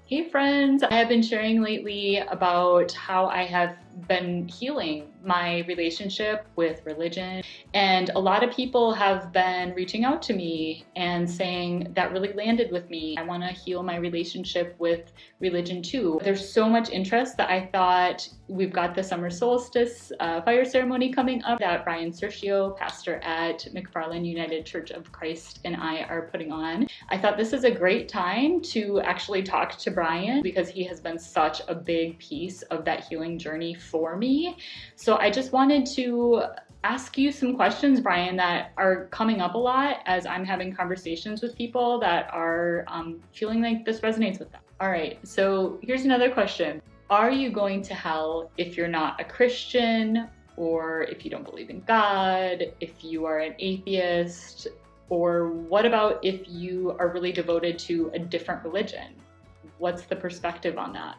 Hey friends, I have been sharing lately about how I have been healing my relationship with religion. And a lot of people have been reaching out to me and saying that really landed with me. I want to heal my relationship with religion too. There's so much interest that I thought we've got the summer solstice fire ceremony coming up that Bryan, pastor at McFarland United Church of Christ, and I are putting on. I thought this is a great time to actually talk to Bryan because he has been such a big piece of that healing journey for me. So I just wanted to ask you some questions, Bryan, that are coming up a lot as I'm having conversations with people that are feeling like this resonates with them. All right, so here's another question. Are you going to hell if you're not a Christian, or if you don't believe in God, if you are an atheist, or what about if you are really devoted to a different religion? What's the perspective on that?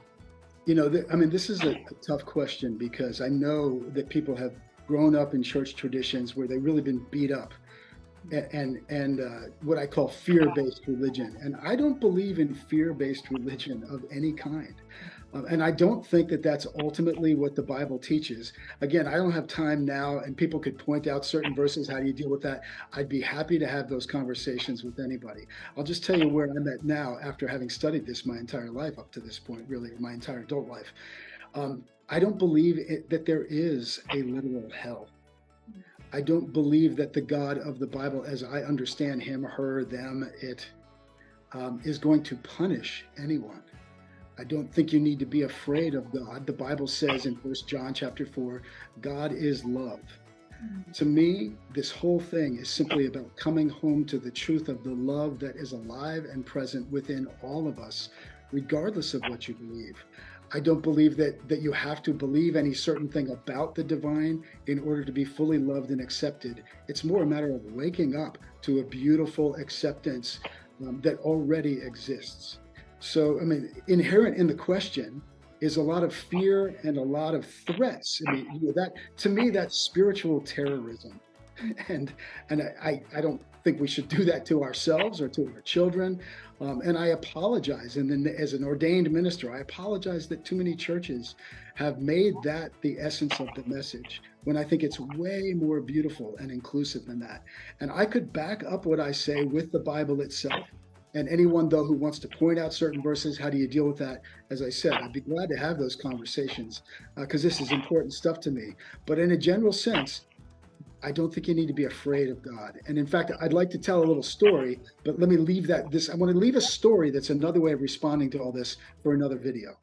This is a tough question because I know that people have grown up in church traditions where they've really been beat up and what I call fear-based religion. And I don't believe in fear-based religion of any kind. And I don't think that that's ultimately what the Bible teaches. Again, I don't have time now, and people could point out certain verses. How do you deal with that? I'd be happy to have those conversations with anybody. I'll just tell you where I'm at now after having studied this my entire life up to this point, really, my entire adult life. I don't believe that there is a literal hell. I don't believe that the God of the Bible, as I understand him, her, them, it, is going to punish anyone. I don't think you need to be afraid of God. The Bible says in 1 John chapter 4, God is love. To me, this whole thing is simply about coming home to the truth of the love that is alive and present within all of us, regardless of what you believe. I don't believe that you have to believe any certain thing about the divine in order to be fully loved and accepted. It's more a matter of waking up to a beautiful acceptance that already exists. So, inherent in the question is a lot of fear and a lot of threats. That to me, that's spiritual terrorism, and I don't think we should do that to ourselves or to our children. And I apologize. And then, as an ordained minister, I apologize that too many churches have made that the essence of the message, when I think it's way more beautiful and inclusive than that. And I could back up what I say with the Bible itself. And anyone, though, who wants to point out certain verses, how do you deal with that? As I said, I'd be glad to have those conversations because this is important stuff to me. But in a general sense, I don't think you need to be afraid of God. And in fact, I'd like to tell a little story, but let me leave that. I want to leave a story that's another way of responding to all this for another video.